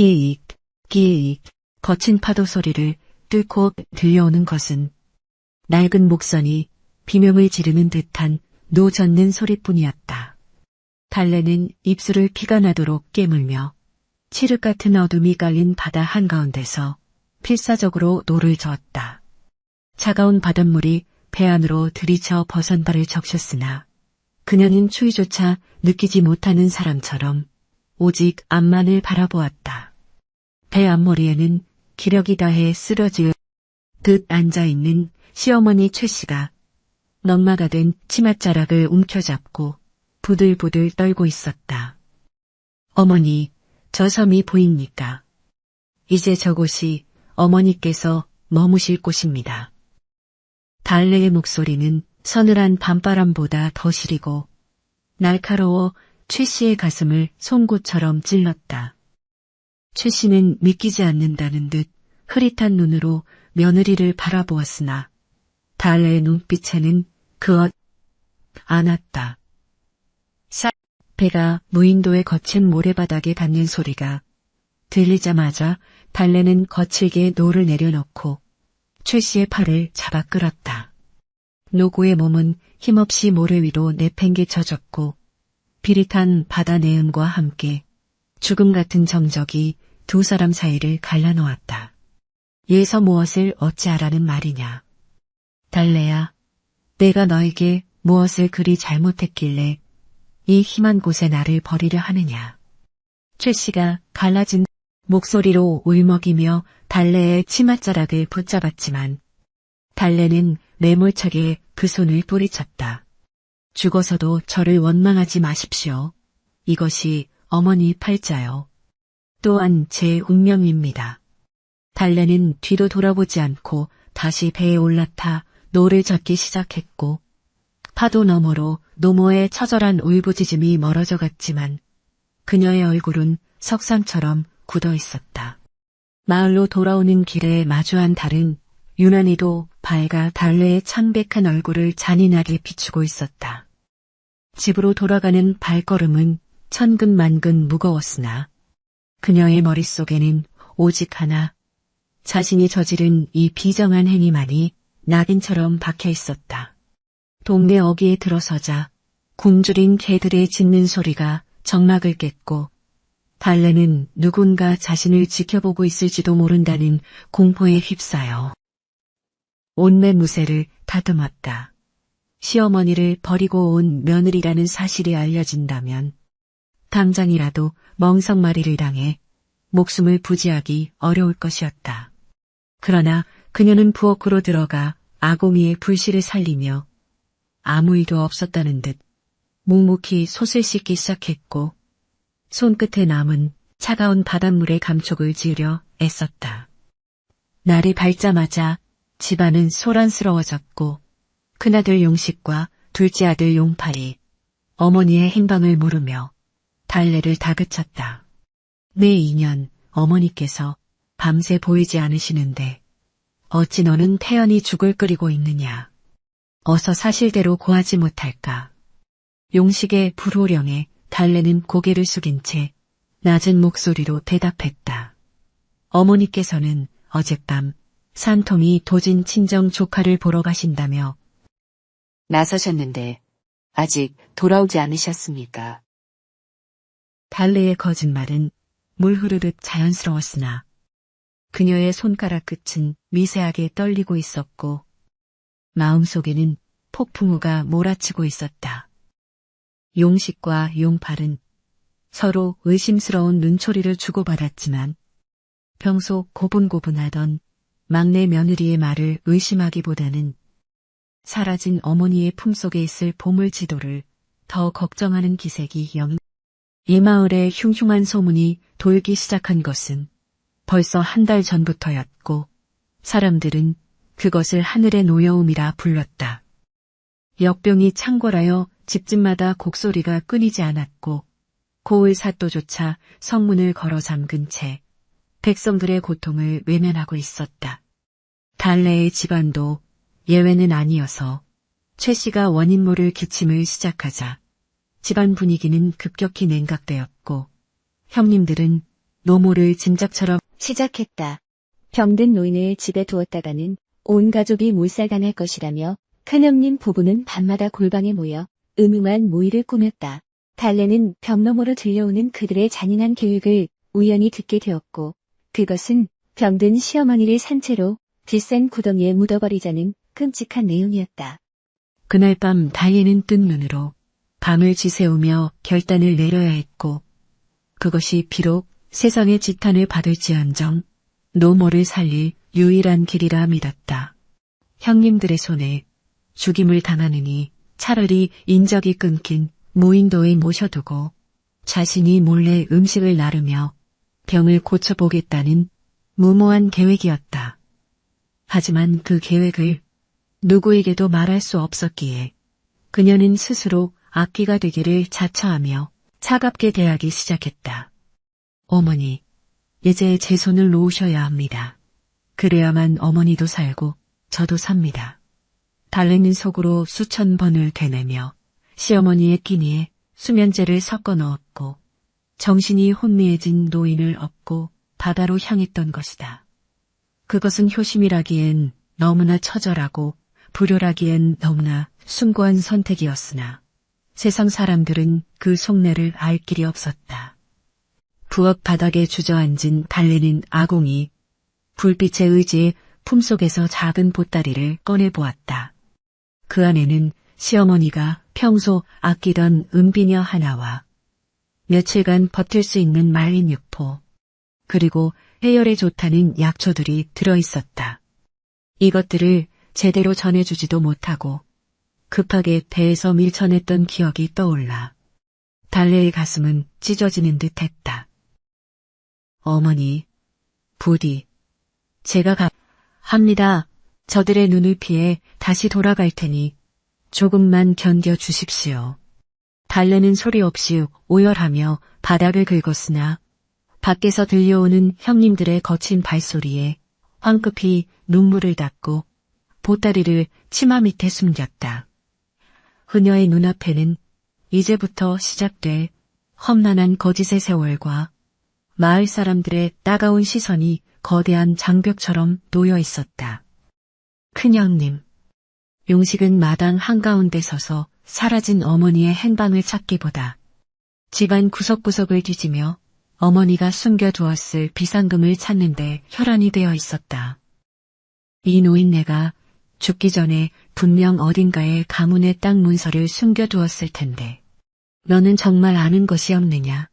기익, 기익, 거친 파도 소리를 뚫고 들려오는 것은 낡은 목선이 비명을 지르는 듯한 노젓는 소리뿐이었다. 달래는 입술을 피가 나도록 깨물며 칠흑 같은 어둠이 깔린 바다 한가운데서 필사적으로 노를 저었다. 차가운 바닷물이 배 안으로 들이쳐 버선 발을 적셨으나 그녀는 추위조차 느끼지 못하는 사람처럼 오직 앞만을 바라보았다. 배 앞머리에는 기력이 다해 쓰러질 듯 앉아있는 시어머니 최 씨가 넝마가 된 치맛자락을 움켜잡고 부들부들 떨고 있었다. 어머니, 저 섬이 보입니까? 이제 저곳이 어머니께서 머무실 곳입니다. 달래의 목소리는 서늘한 밤바람보다 더 시리고 날카로워 최 씨의 가슴을 송곳처럼 찔렀다. 최 씨는 믿기지 않는다는 듯 흐릿한 눈으로 며느리를 바라보았으나 달래의 눈빛에는 그엇 않았다. 배가 무인도의 거친 모래바닥에 닿는 소리가 들리자마자 달래는 거칠게 노를 내려놓고 최 씨의 팔을 잡아 끌었다. 노구의 몸은 힘없이 모래 위로 내팽개쳐졌고 비릿한 바다 내음과 함께 죽음 같은 정적이 두 사람 사이를 갈라놓았다. 예서 무엇을 어찌하라는 말이냐. 달래야, 내가 너에게 무엇을 그리 잘못했길래 이 험한 곳에 나를 버리려 하느냐. 최 씨가 갈라진 목소리로 울먹이며 달래의 치맛자락을 붙잡았지만 달래는 매몰차게 그 손을 뿌리쳤다. 죽어서도 저를 원망하지 마십시오. 이것이 어머니 팔자요. 또한 제 운명입니다. 달래는 뒤도 돌아보지 않고 다시 배에 올라타 노를 젓기 시작했고 파도 너머로 노모의 처절한 울부짖음이 멀어져 갔지만 그녀의 얼굴은 석상처럼 굳어 있었다. 마을로 돌아오는 길에 마주한 달은 유난히도 밝아 달래의 창백한 얼굴을 잔인하게 비추고 있었다. 집으로 돌아가는 발걸음은 천근만근 무거웠으나 그녀의 머릿속에는 오직 하나, 자신이 저지른 이 비정한 행위만이 낙인처럼 박혀 있었다. 동네 어귀에 들어서자 굶주린 개들의 짖는 소리가 정막을 깼고 달래는 누군가 자신을 지켜보고 있을지도 모른다는 공포에 휩싸여 온몸 무새를 다듬었다. 시어머니를 버리고 온 며느리라는 사실이 알려진다면 당장이라도 멍석마리를 당해 목숨을 부지하기 어려울 것이었다. 그러나 그녀는 부엌으로 들어가 아공이의 불씨를 살리며 아무 일도 없었다는 듯 묵묵히 솥을 씻기 시작했고 손끝에 남은 차가운 바닷물에 감촉을 지으려 애썼다. 날이 밝자마자 집안은 소란스러워졌고 큰아들 용식과 둘째 아들 용팔이 어머니의 행방을 물으며 달래를 다그쳤다. 내 2년 어머니께서 밤새 보이지 않으시는데 어찌 너는 태연히 죽을 끓이고 있느냐. 어서 사실대로 고하지 못할까. 용식의 불호령에 달래는 고개를 숙인 채 낮은 목소리로 대답했다. 어머니께서는 어젯밤 산통이 도진 친정 조카를 보러 가신다며 나서셨는데 아직 돌아오지 않으셨습니까? 달래의 거짓말은 물 흐르듯 자연스러웠으나 그녀의 손가락 끝은 미세하게 떨리고 있었고 마음속에는 폭풍우가 몰아치고 있었다. 용식과 용팔은 서로 의심스러운 눈초리를 주고받았지만 평소 고분고분하던 막내 며느리의 말을 의심하기보다는 사라진 어머니의 품속에 있을 보물지도를 더 걱정하는 기색이 이 마을에 흉흉한 소문이 돌기 시작한 것은 벌써 한 달 전부터였고 사람들은 그것을 하늘의 노여움이라 불렀다. 역병이 창궐하여 집집마다 곡소리가 끊이지 않았고 고을 사또조차 성문을 걸어 잠근 채 백성들의 고통을 외면하고 있었다. 달래의 집안도 예외는 아니어서 최 씨가 원인모를 기침을 시작하자 집안 분위기는 급격히 냉각되었고 형님들은 노모를 짐작처럼 시작했다. 병든 노인을 집에 두었다가는 온 가족이 몰살당할 것이라며 큰형님 부부는 밤마다 골방에 모여 음흉한 모의를 꾸몄다. 달래는 벽 너머로 들려오는 그들의 잔인한 계획을 우연히 듣게 되었고 그것은 병든 시어머니를 산채로 비싼 구덩이에 묻어버리자는 끔찍한 내용이었다. 그날 밤 달래는 뜬 눈으로 밤을 지새우며 결단을 내려야 했고 그것이 비록 세상의 지탄을 받을지언정 노모를 살릴 유일한 길이라 믿었다. 형님들의 손에 죽임을 당하느니 차라리 인적이 끊긴 무인도에 모셔두고 자신이 몰래 음식을 나르며 병을 고쳐보겠다는 무모한 계획이었다. 하지만 그 계획을 누구에게도 말할 수 없었기에 그녀는 스스로 악귀가 되기를 자처하며 차갑게 대하기 시작했다. 어머니, 이제 제 손을 놓으셔야 합니다. 그래야만 어머니도 살고 저도 삽니다. 달래는 속으로 수천 번을 되뇌며 시어머니의 끼니에 수면제를 섞어 넣었고 정신이 혼미해진 노인을 업고 바다로 향했던 것이다. 그것은 효심이라기엔 너무나 처절하고 불효라기엔 너무나 숭고한 선택이었으나 세상 사람들은 그 속내를 알 길이 없었다. 부엌 바닥에 주저앉은 달래는 아궁이 불빛에 의지해 품속에서 작은 보따리를 꺼내보았다. 그 안에는 시어머니가 평소 아끼던 은비녀 하나와 며칠간 버틸 수 있는 말린 육포, 그리고 해열에 좋다는 약초들이 들어있었다. 이것들을 제대로 전해주지도 못하고 급하게 배에서 밀쳐냈던 기억이 떠올라 달래의 가슴은 찢어지는 듯했다. 어머니, 부디 제가 합니다. 저들의 눈을 피해 다시 돌아갈 테니 조금만 견뎌주십시오. 달래는 소리 없이 오열하며 바닥을 긁었으나 밖에서 들려오는 형님들의 거친 발소리에 황급히 눈물을 닦고 보따리를 치마 밑에 숨겼다. 그녀의 눈앞에는 이제부터 시작될 험난한 거짓의 세월과 마을 사람들의 따가운 시선이 거대한 장벽처럼 놓여 있었다. 큰형님, 용식은 마당 한가운데 서서 사라진 어머니의 행방을 찾기보다 집안 구석구석을 뒤지며 어머니가 숨겨두었을 비상금을 찾는데 혈안이 되어 있었다. 이 노인네가 죽기 전에 분명 어딘가에 가문의 땅 문서를 숨겨두었을 텐데 너는 정말 아는 것이 없느냐?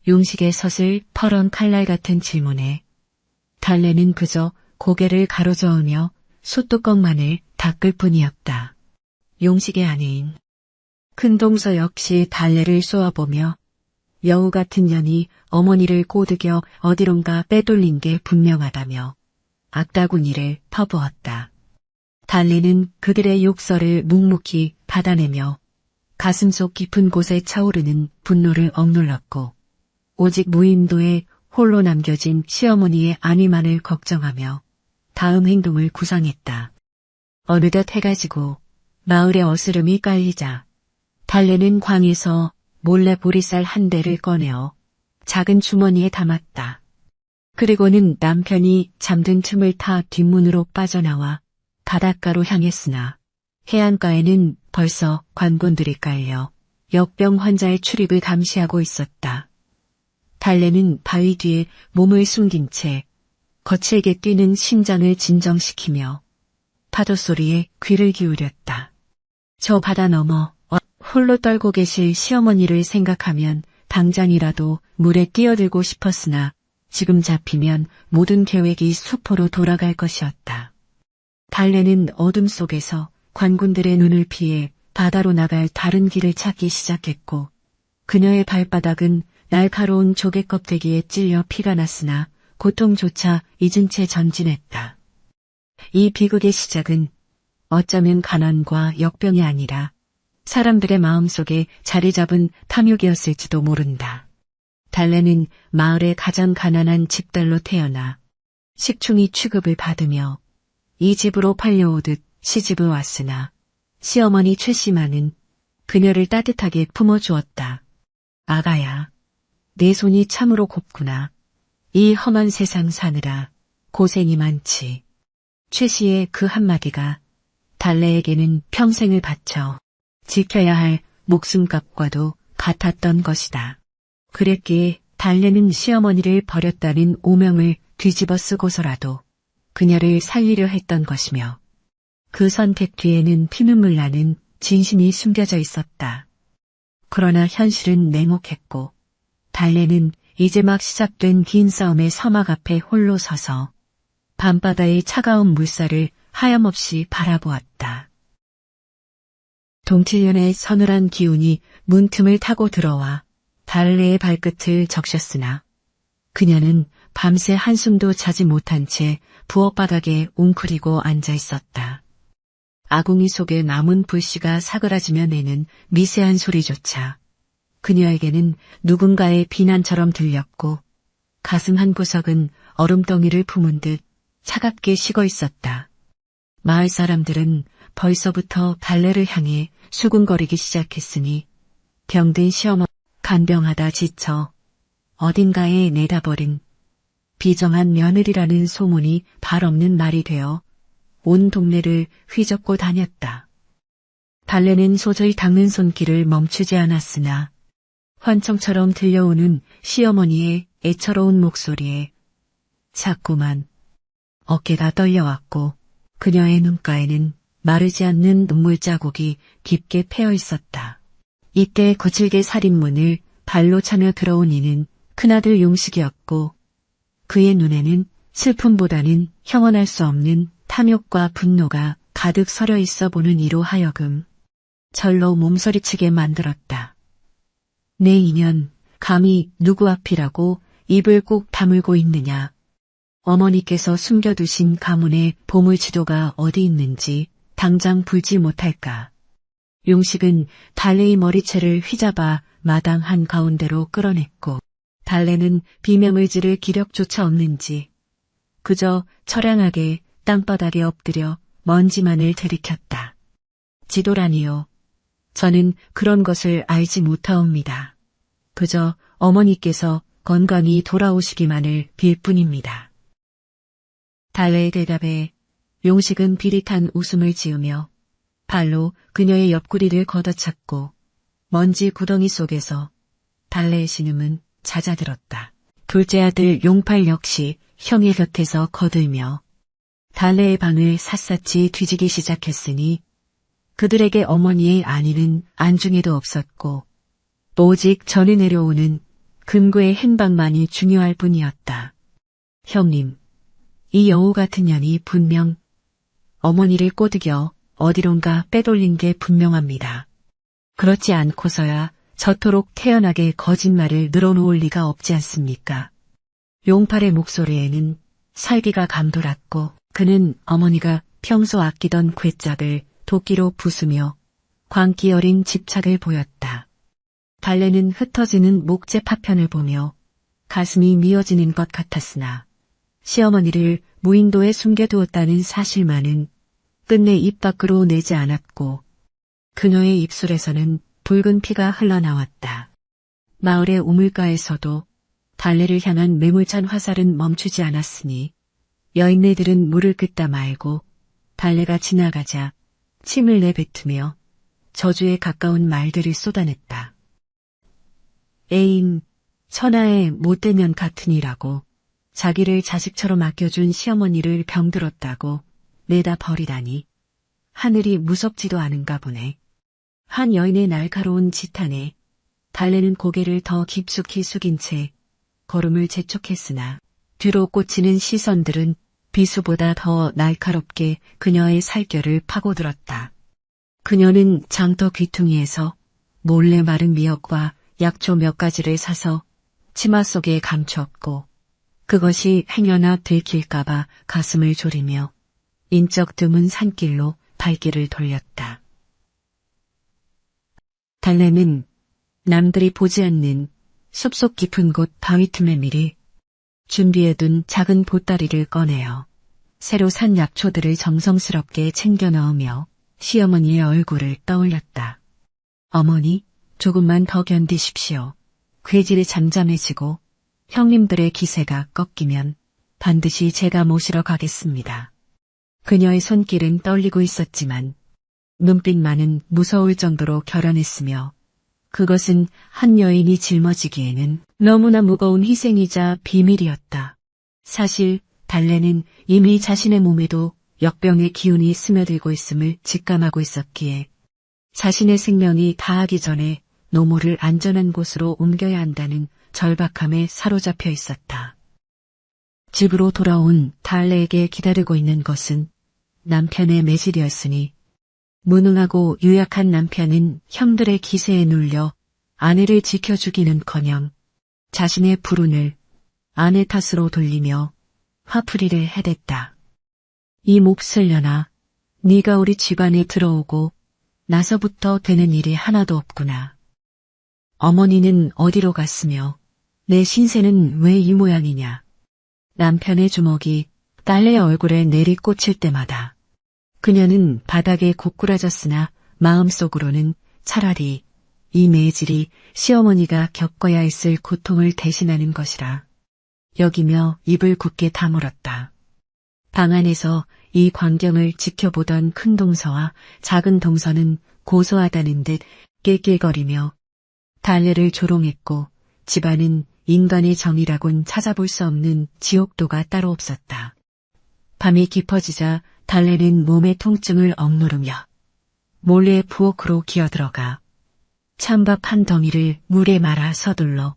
용식의 서슬 퍼런 칼날 같은 질문에 달래는 그저 고개를 가로저으며 솥뚜껑만을 닦을 뿐이었다. 용식의 아내인 큰동서 역시 달래를 쏘아보며 여우 같은 년이 어머니를 꼬드겨 어디론가 빼돌린 게 분명하다며 악다구니를 퍼부었다. 달래는 그들의 욕설을 묵묵히 받아내며 가슴속 깊은 곳에 차오르는 분노를 억눌렀고 오직 무인도에 홀로 남겨진 시어머니의 안위만을 걱정하며 다음 행동을 구상했다. 어느덧 해가 지고 마을의 어스름이 깔리자 달래는 광에서 몰래 보리쌀 한 대를 꺼내어 작은 주머니에 담았다. 그리고는 남편이 잠든 틈을 타 뒷문으로 빠져나와 바닷가로 향했으나 해안가에는 벌써 관군들이 깔려 역병 환자의 출입을 감시하고 있었다. 달래는 바위 뒤에 몸을 숨긴 채 거칠게 뛰는 심장을 진정시키며 파도 소리에 귀를 기울였다. 저 바다 너머 홀로 떨고 계실 시어머니를 생각하면 당장이라도 물에 뛰어들고 싶었으나 지금 잡히면 모든 계획이 수포로 돌아갈 것이었다. 달래는 어둠 속에서 관군들의 눈을 피해 바다로 나갈 다른 길을 찾기 시작했고 그녀의 발바닥은 날카로운 조개 껍데기에 찔려 피가 났으나 고통조차 잊은 채 전진했다. 이 비극의 시작은 어쩌면 가난과 역병이 아니라 사람들의 마음속에 자리 잡은 탐욕이었을지도 모른다. 달래는 마을의 가장 가난한 집딸로 태어나 식충이 취급을 받으며 이 집으로 팔려오듯 시집을 왔으나 시어머니 최씨마는 그녀를 따뜻하게 품어주었다. 아가야, 내 손이 참으로 곱구나. 이 험한 세상 사느라 고생이 많지. 최 씨의 그 한마디가 달래에게는 평생을 바쳐 지켜야 할 목숨값과도 같았던 것이다. 그랬기에 달래는 시어머니를 버렸다는 오명을 뒤집어 쓰고서라도 그녀를 살리려 했던 것이며 그 선택 뒤에는 피눈물 나는 진심이 숨겨져 있었다. 그러나 현실은 냉혹했고 달래는 이제 막 시작된 긴 싸움의 서막 앞에 홀로 서서 밤바다의 차가운 물살을 하염없이 바라보았다. 동칠년의 서늘한 기운이 문틈을 타고 들어와 달래의 발끝을 적셨으나 그녀는 밤새 한숨도 자지 못한 채 부엌바닥에 웅크리고 앉아 있었다. 아궁이 속에 남은 불씨가 사그라지며 내는 미세한 소리조차 그녀에게는 누군가의 비난처럼 들렸고 가슴 한구석은 얼음덩이를 품은 듯 차갑게 식어 있었다. 마을 사람들은 벌써부터 달래를 향해 수군거리기 시작했으니 병든 시어머니 간병하다 지쳐 어딘가에 내다버린 비정한 며느리라는 소문이 발없는 말이 되어 온 동네를 휘젓고 다녔다. 달래는 소저히 닦는 손길을 멈추지 않았으나 환청처럼 들려오는 시어머니의 애처로운 목소리에 자꾸만 어깨가 떨려왔고 그녀의 눈가에는 마르지 않는 눈물 자국이 깊게 패어 있었다. 이때 거칠게 살인문을 발로 차며 들어온 이는 큰아들 용식이었고 그의 눈에는 슬픔보다는 형언할 수 없는 탐욕과 분노가 가득 서려 있어 보는 이로 하여금 절로 몸서리치게 만들었다. 내 인연, 감히 누구 앞이라고 입을 꼭 다물고 있느냐. 어머니께서 숨겨두신 가문의 보물지도가 어디 있는지 당장 불지 못할까. 용식은 달래의 머리채를 휘잡아 마당 한가운데로 끌어냈고 달래는 비명을 지를 기력조차 없는지 그저 처량하게 땅바닥에 엎드려 먼지만을 들이켰다. 지도라니요. 저는 그런 것을 알지 못하옵니다. 그저 어머니께서 건강히 돌아오시기만을 빌 뿐입니다. 달래의 대답에 용식은 비릿한 웃음을 지으며 발로 그녀의 옆구리를 걷어찼고 먼지 구덩이 속에서 달래의 신음은 잦아들었다. 둘째 아들 용팔 역시 형의 곁에서 거들며 달래의 방을 샅샅이 뒤지기 시작했으니 그들에게 어머니의 안위는 안중에도 없었고 오직 전에 내려오는 금고의 행방만이 중요할 뿐이었다. 형님, 이 여우 같은 년이 분명 어머니를 꼬드겨 어디론가 빼돌린 게 분명합니다. 그렇지 않고서야 저토록 태연하게 거짓말을 늘어놓을 리가 없지 않습니까? 용팔의 목소리에는 살기가 감돌았고 그는 어머니가 평소 아끼던 괴짝을 도끼로 부수며 광기 어린 집착을 보였다. 달래는 흩어지는 목재 파편을 보며 가슴이 미어지는 것 같았으나 시어머니를 무인도에 숨겨두었다는 사실만은 끝내 입 밖으로 내지 않았고 그녀의 입술에서는 붉은 피가 흘러나왔다. 마을의 우물가에서도 달래를 향한 매몰찬 화살은 멈추지 않았으니 여인네들은 물을 긋다 말고 달래가 지나가자 침을 내뱉으며 저주에 가까운 말들을 쏟아냈다. 애인, 천하의 못된 년 같으니라고 자기를 자식처럼 아껴준 시어머니를 병들었다고 내다 버리다니 하늘이 무섭지도 않은가 보네. 한 여인의 날카로운 지탄에 달래는 고개를 더 깊숙이 숙인 채 걸음을 재촉했으나 뒤로 꽂히는 시선들은 비수보다 더 날카롭게 그녀의 살결을 파고들었다. 그녀는 장터 귀퉁이에서 몰래 마른 미역과 약초 몇 가지를 사서 치마 속에 감추었고 그것이 행여나 들킬까봐 가슴을 졸이며 인적 드문 산길로 발길을 돌렸다. 달래는 남들이 보지 않는 숲속 깊은 곳 바위 틈에 미리 준비해둔 작은 보따리를 꺼내어 새로 산 약초들을 정성스럽게 챙겨 넣으며 시어머니의 얼굴을 떠올렸다. 어머니, 조금만 더 견디십시오. 괴질이 잠잠해지고 형님들의 기세가 꺾이면 반드시 제가 모시러 가겠습니다. 그녀의 손길은 떨리고 있었지만 눈빛만은 무서울 정도로 결연했으며 그것은 한 여인이 짊어지기에는 너무나 무거운 희생이자 비밀이었다. 사실 달래는 이미 자신의 몸에도 역병의 기운이 스며들고 있음을 직감하고 있었기에 자신의 생명이 다하기 전에 노모를 안전한 곳으로 옮겨야 한다는 절박함에 사로잡혀 있었다. 집으로 돌아온 달래에게 기다리고 있는 것은 남편의 매질이었으니 무능하고 유약한 남편은 형들의 기세에 눌려 아내를 지켜주기는커녕 자신의 불운을 아내 탓으로 돌리며 화풀이를 해댔다. 이 몹쓸 년아, 네가 우리 집안에 들어오고 나서부터 되는 일이 하나도 없구나. 어머니는 어디로 갔으며 내 신세는 왜 이 모양이냐. 남편의 주먹이 딸의 얼굴에 내리꽂힐 때마다 그녀는 바닥에 고꾸라졌으나 마음속으로는 차라리 이 매질이 시어머니가 겪어야 했을 고통을 대신하는 것이라 여기며 입을 굳게 다물었다. 방 안에서 이 광경을 지켜보던 큰 동서와 작은 동서는 고소하다는 듯 낄낄거리며 달래를 조롱했고 집안은 인간의 정이라곤 찾아볼 수 없는 지옥도가 따로 없었다. 밤이 깊어지자 달래는 몸의 통증을 억누르며 몰래 부엌으로 기어들어가 찬밥 한 덩이를 물에 말아 서둘러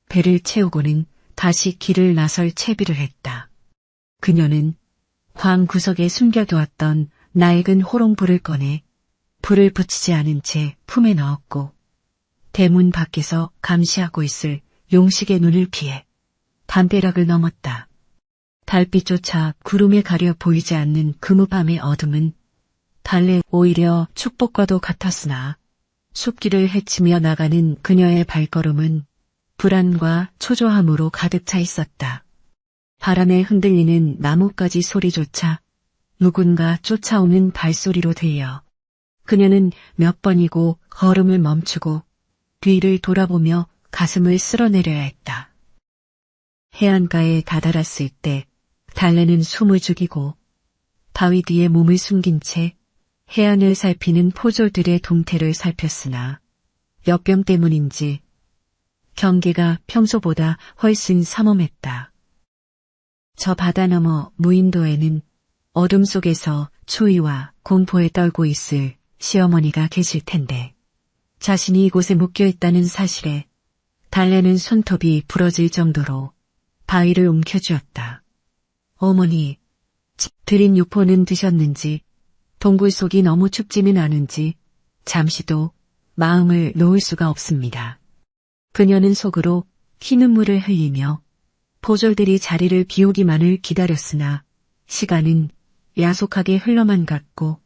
배를 채우고는 다시 길을 나설 채비를 했다. 그녀는 방 구석에 숨겨두었던 낡은 호롱불을 꺼내 불을 붙이지 않은 채 품에 넣었고 대문 밖에서 감시하고 있을 용식의 눈을 피해 담벼락을 넘었다. 달빛조차 구름에 가려 보이지 않는 금우밤의 어둠은 달래 오히려 축복과도 같았으나 숲길을 헤치며 나가는 그녀의 발걸음은 불안과 초조함으로 가득 차 있었다. 바람에 흔들리는 나뭇가지 소리조차 누군가 쫓아오는 발소리로 들려 그녀는 몇 번이고 걸음을 멈추고 뒤를 돌아보며 가슴을 쓸어내려야 했다. 해안가에 다다랐을 때 달래는 숨을 죽이고 바위 뒤에 몸을 숨긴 채 해안을 살피는 포졸들의 동태를 살폈으나 역병 때문인지 경계가 평소보다 훨씬 삼엄했다. 저 바다 너머 무인도에는 어둠 속에서 추위와 공포에 떨고 있을 시어머니가 계실 텐데 자신이 이곳에 묶여있다는 사실에 달래는 손톱이 부러질 정도로 바위를 움켜쥐었다. 어머니, 드린 유포는 드셨는지 동굴 속이 너무 춥지는 않은지 잠시도 마음을 놓을 수가 없습니다. 그녀는 속으로 피눈물을 흘리며 포졸들이 자리를 비우기만을 기다렸으나 시간은 야속하게 흘러만 갔고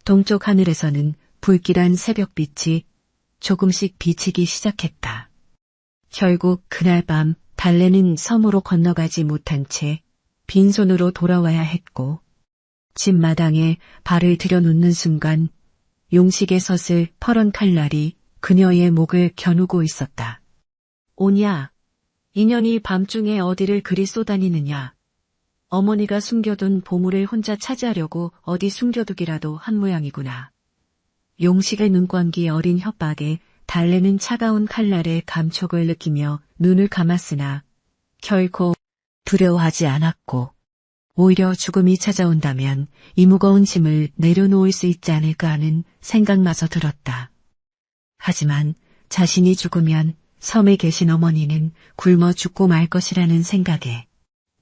동쪽 하늘에서는 불길한 새벽빛이 조금씩 비치기 시작했다. 결국 그날 밤 달래는 섬으로 건너가지 못한 채 빈손으로 돌아와야 했고 집 마당에 발을 들여놓는 순간 용식의 섰을 퍼런 칼날이 그녀의 목을 겨누고 있었다. 오냐, 인연이 밤중에 어디를 그리 쏘다니느냐. 어머니가 숨겨둔 보물을 혼자 차지하려고 어디 숨겨두기라도 한 모양이구나. 용식의 눈광기 어린 혓박에 달래는 차가운 칼날의 감촉을 느끼며 눈을 감았으나 결코 두려워하지 않았고 오히려 죽음이 찾아온다면 이 무거운 짐을 내려놓을 수 있지 않을까 하는 생각마저 들었다. 하지만 자신이 죽으면 섬에 계신 어머니는 굶어 죽고 말 것이라는 생각에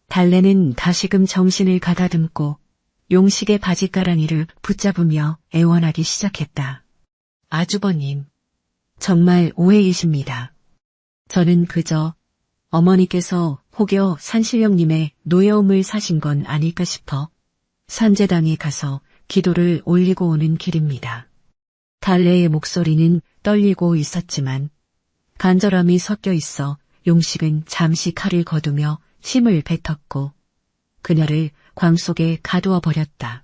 달래는 다시금 정신을 가다듬고 용식의 바지가랑이를 붙잡으며 애원하기 시작했다. 아주버님, 정말 오해이십니다. 저는 그저 어머니께서 혹여 산신령님의 노여움을 사신 건 아닐까 싶어 산제당에 가서 기도를 올리고 오는 길입니다. 달래의 목소리는 떨리고 있었지만 간절함이 섞여 있어 용식은 잠시 칼을 거두며 힘을 뱉었고 그녀를 광 속에 가두어 버렸다.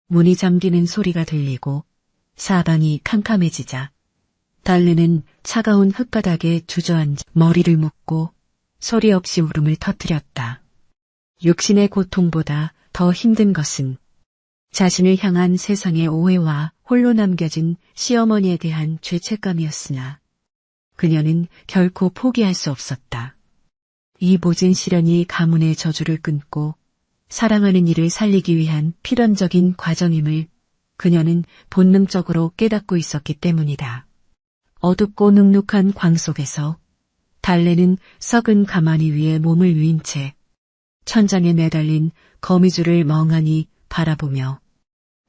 문이 잠기는 소리가 들리고 사방이 캄캄해지자 달래는 차가운 흙바닥에 주저앉아 머리를 묶고 소리 없이 울음을 터뜨렸다. 육신의 고통보다 더 힘든 것은 자신을 향한 세상의 오해와 홀로 남겨진 시어머니에 대한 죄책감이었으나 그녀는 결코 포기할 수 없었다. 이 모진 시련이 가문의 저주를 끊고 사랑하는 이를 살리기 위한 필연적인 과정임을 그녀는 본능적으로 깨닫고 있었기 때문이다. 어둡고 눅눅한 광 속에서 달래는 썩은 가마니 위에 몸을 누인 채 천장에 매달린 거미줄을 멍하니 바라보며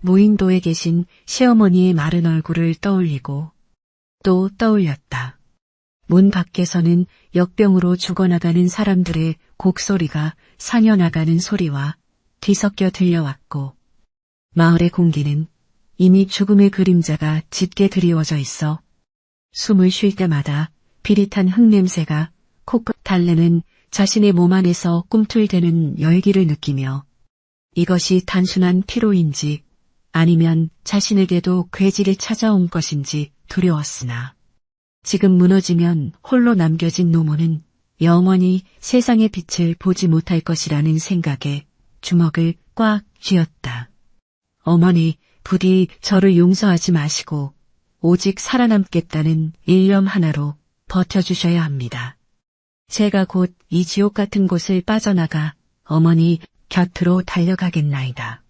무인도에 계신 시어머니의 마른 얼굴을 떠올리고 또 떠올렸다. 문 밖에서는 역병으로 죽어나가는 사람들의 곡소리가 사녀나가는 소리와 뒤섞여 들려왔고 마을의 공기는 이미 죽음의 그림자가 짙게 드리워져 있어 숨을 쉴 때마다 비릿한 흙냄새가 코끝 달래는 자신의 몸 안에서 꿈틀대는 열기를 느끼며 이것이 단순한 피로인지 아니면 자신에게도 괴질이 찾아온 것인지 두려웠으나 지금 무너지면 홀로 남겨진 노모는 영원히 세상의 빛을 보지 못할 것이라는 생각에 주먹을 꽉 쥐었다. 어머니, 부디 저를 용서하지 마시고 오직 살아남겠다는 일념 하나로 버텨주셔야 합니다. 제가 곧 이 지옥 같은 곳을 빠져나가 어머니 곁으로 달려가겠나이다.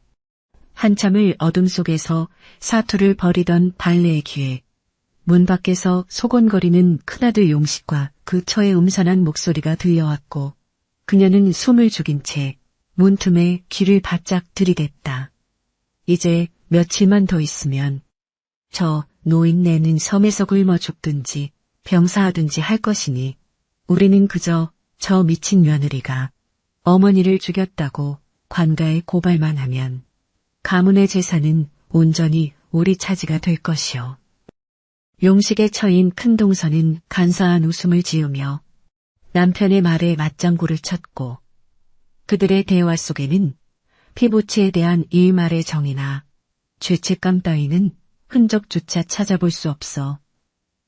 한참을 어둠 속에서 사투를 벌이던 달래의 귀에 문 밖에서 소곤거리는 큰아들 용식과 그 처의 음산한 목소리가 들려왔고 그녀는 숨을 죽인 채 문틈에 귀를 바짝 들이댔다. 이제 며칠만 더 있으면 저 노인네는 섬에서 굶어 죽든지 병사하든지 할 것이니 우리는 그저 저 미친 며느리가 어머니를 죽였다고 관가에 고발만 하면 가문의 재산은 온전히 우리 차지가 될 것이요. 용식에 처인 큰동서는 간사한 웃음을 지으며 남편의 말에 맞장구를 쳤고 그들의 대화 속에는 피부치에 대한 일말의 정이나 죄책감 따위는 흔적조차 찾아볼 수 없어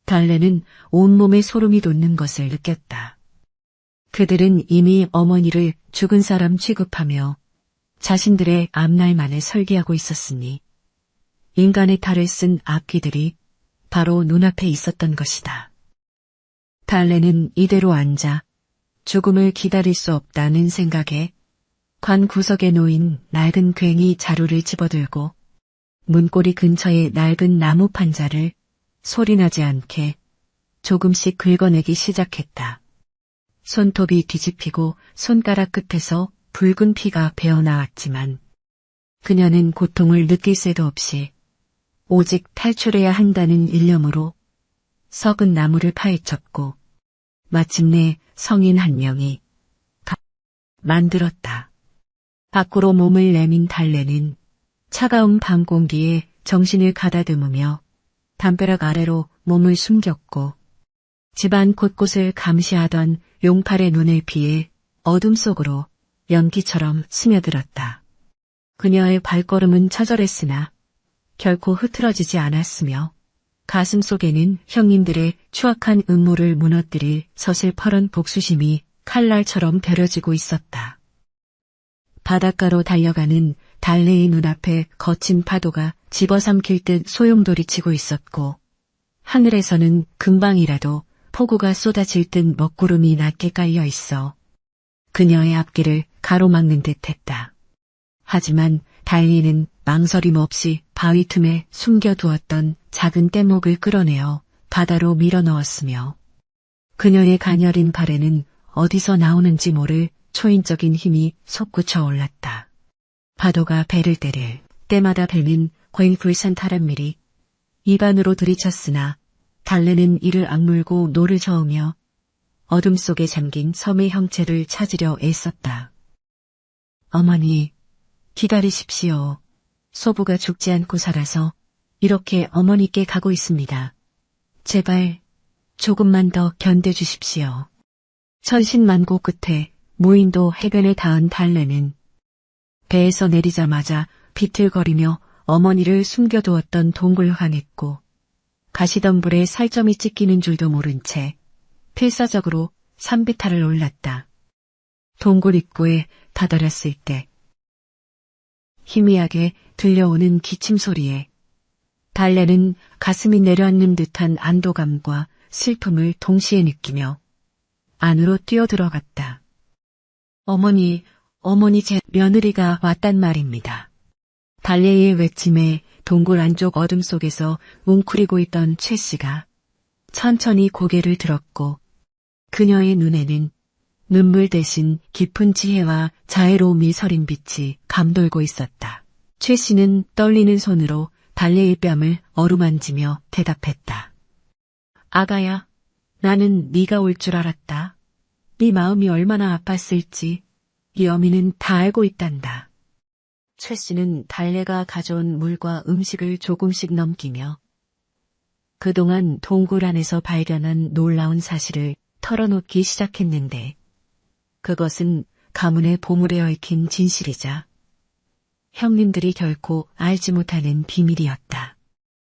달래는 온몸에 소름이 돋는 것을 느꼈다. 그들은 이미 어머니를 죽은 사람 취급하며 자신들의 앞날만을 설계하고 있었으니 인간의 탈을 쓴 악귀들이 바로 눈앞에 있었던 것이다. 달래는 이대로 앉아 죽음을 기다릴 수 없다는 생각에 관 구석에 놓인 낡은 괭이 자루를 집어들고 문고리 근처의 낡은 나무 판자를 소리나지 않게 조금씩 긁어내기 시작했다. 손톱이 뒤집히고 손가락 끝에서 붉은 피가 배어나왔지만 그녀는 고통을 느낄 새도 없이 오직 탈출해야 한다는 일념으로 썩은 나무를 파헤쳤고 마침내 성인 한 명이 만들었다. 밖으로 몸을 내민 달래는 차가운 밤 공기에 정신을 가다듬으며 담벼락 아래로 몸을 숨겼고 집안 곳곳을 감시하던 용팔의 눈을 피해 어둠 속으로 연기처럼 스며들었다. 그녀의 발걸음은 처절했으나 결코 흐트러지지 않았으며 가슴 속에는 형님들의 추악한 음모를 무너뜨릴 서슬퍼런 복수심이 칼날처럼 베려지고 있었다. 바닷가로 달려가는 달래의 눈앞에 거친 파도가 집어삼킬 듯 소용돌이치고 있었고 하늘에서는 금방이라도 폭우가 쏟아질 듯 먹구름이 낮게 깔려 있어 그녀의 앞길을 가로막는 듯했다. 하지만 달리는 망설임 없이 바위 틈에 숨겨두었던 작은 뗏목을 끌어내어 바다로 밀어넣었으며 그녀의 가녀린 발에는 어디서 나오는지 모를 초인적인 힘이 솟구쳐 올랐다. 파도가 배를 때릴 때마다 뱀은 괭불산 타란밀이 입안으로 들이쳤으나 달래는 이를 악물고 노를 저으며 어둠 속에 잠긴 섬의 형체를 찾으려 애썼다. 어머니, 기다리십시오. 소부가 죽지 않고 살아서 이렇게 어머니께 가고 있습니다. 제발 조금만 더 견뎌주십시오. 천신만고 끝에 무인도 해변에 닿은 달래는 배에서 내리자마자 비틀거리며 어머니를 숨겨두었던 동굴 향했고 가시덤불에 살점이 찍히는 줄도 모른 채 필사적으로 산비탈을 올랐다. 동굴 입구에 다다랐을 때 희미하게 들려오는 기침 소리에 달래는 가슴이 내려앉는 듯한 안도감과 슬픔을 동시에 느끼며 안으로 뛰어들어갔다. 어머니 제 며느리가 왔단 말입니다. 달래의 외침에 동굴 안쪽 어둠 속에서 웅크리고 있던 최 씨가 천천히 고개를 들었고 그녀의 눈에는 눈물 대신 깊은 지혜와 자애로움이 서린 빛이 감돌고 있었다. 최 씨는 떨리는 손으로 달래의 뺨을 어루만지며 대답했다. 아가야, 나는 네가 올 줄 알았다. 네 마음이 얼마나 아팠을지 이 어미는 다 알고 있단다. 최 씨는 달래가 가져온 물과 음식을 조금씩 넘기며 그동안 동굴 안에서 발견한 놀라운 사실을 털어놓기 시작했는데 그것은 가문의 보물에 얽힌 진실이자 형님들이 결코 알지 못하는 비밀이었다.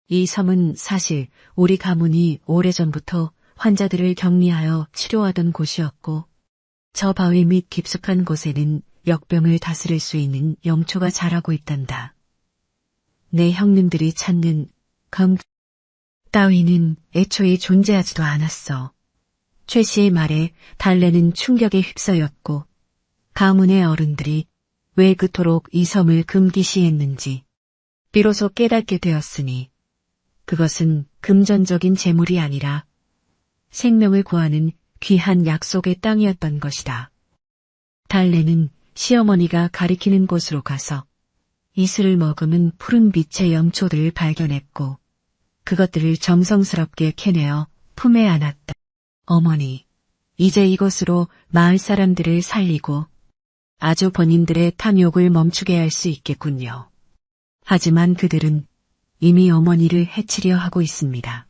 이 섬은 사실 우리 가문이 오래전부터 환자들을 격리하여 치료하던 곳이었고 저 바위 밑 깊숙한 곳에는 역병을 다스릴 수 있는 영초가 자라고 있단다. 내 형님들이 찾는 검 따위는 애초에 존재하지도 않았어. 최 씨의 말에 달래는 충격에 휩싸였고 가문의 어른들이 왜 그토록 이 섬을 금기시했는지 비로소 깨닫게 되었으니 그것은 금전적인 재물이 아니라 생명을 구하는 귀한 약속의 땅이었던 것이다. 달래는 시어머니가 가리키는 곳으로 가서 이슬을 머금은 푸른 빛의 영초들을 발견했고 그것들을 정성스럽게 캐내어 품에 안았다. 어머니, 이제 이곳으로 마을 사람들을 살리고 아주 본인들의 탐욕을 멈추게 할 수 있겠군요. 하지만 그들은 이미 어머니를 해치려 하고 있습니다.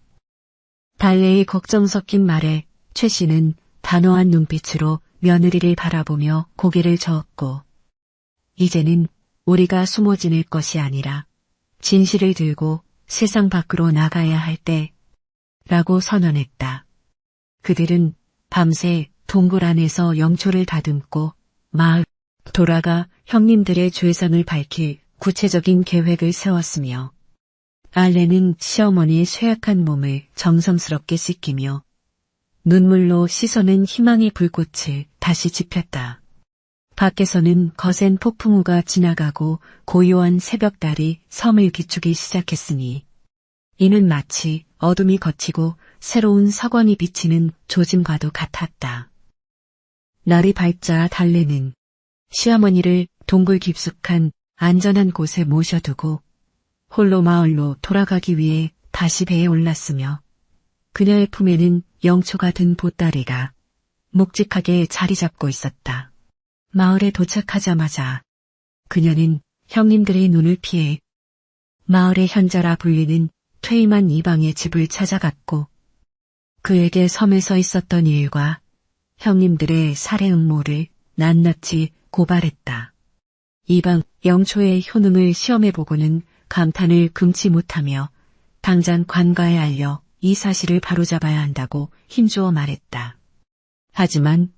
달래의 걱정 섞인 말에 최 씨는 단호한 눈빛으로 며느리를 바라보며 고개를 저었고 이제는 우리가 숨어 지낼 것이 아니라 진실을 들고 세상 밖으로 나가야 할 때라고 선언했다. 그들은 밤새 동굴 안에서 영초를 다듬고 마을 돌아가 형님들의 죄상을 밝힐 구체적인 계획을 세웠으며 알레는 시어머니의 쇠약한 몸을 정성스럽게 씻기며 눈물로 씻어낸 희망의 불꽃을 다시 지폈다. 밖에서는 거센 폭풍우가 지나가고 고요한 새벽달이 섬을 비추기 시작했으니 이는 마치 어둠이 걷히고 새로운 석원이 비치는 조짐과도 같았다. 날이 밝자 달래는 시어머니를 동굴 깊숙한 안전한 곳에 모셔두고 홀로 마을로 돌아가기 위해 다시 배에 올랐으며 그녀의 품에는 영초가 든 보따리가 묵직하게 자리 잡고 있었다. 마을에 도착하자마자 그녀는 형님들의 눈을 피해 마을의 현자라 불리는 퇴임한 이방의 집을 찾아갔고 그에게 섬에 서 있었던 일과 형님들의 살해 음모를 낱낱이 고발했다. 이방 영초의 효능을 시험해보고는 감탄을 금치 못하며 당장 관가에 알려 이 사실을 바로잡아야 한다고 힘주어 말했다. 하지만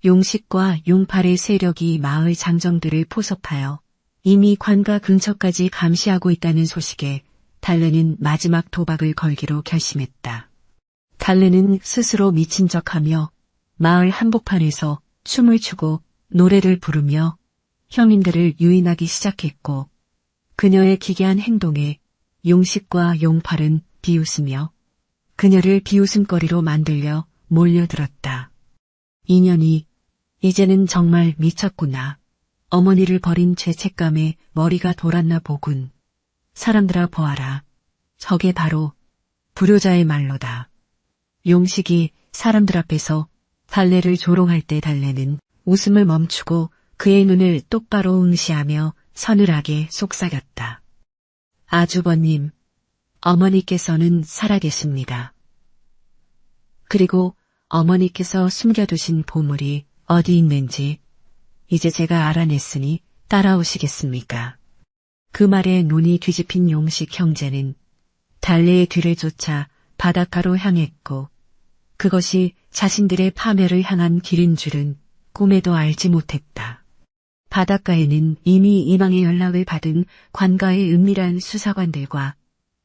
용식과 용팔의 세력이 마을 장정들을 포섭하여 이미 관가 근처까지 감시하고 있다는 소식에 달래는 마지막 도박을 걸기로 결심했다. 달래는 스스로 미친 척하며 마을 한복판에서 춤을 추고 노래를 부르며 형님들을 유인하기 시작했고 그녀의 기괴한 행동에 용식과 용팔은 비웃으며 그녀를 비웃음거리로 만들려 몰려들었다. 인연이 이제는 정말 미쳤구나. 어머니를 버린 죄책감에 머리가 돌았나 보군. 사람들아 보아라. 저게 바로 불효자의 말로다. 용식이 사람들 앞에서 달래를 조롱할 때 달래는 웃음을 멈추고 그의 눈을 똑바로 응시하며 서늘하게 속삭였다. 아주버님, 어머니께서는 살아계십니다. 그리고 어머니께서 숨겨두신 보물이 어디 있는지 이제 제가 알아냈으니 따라오시겠습니까? 그 말에 눈이 뒤집힌 용식 형제는 달래의 뒤를 쫓아 바닷가로 향했고 그것이 자신들의 파멸을 향한 길인 줄은 꿈에도 알지 못했다. 바닷가에는 이미 이방의 연락을 받은 관가의 은밀한 수사관들과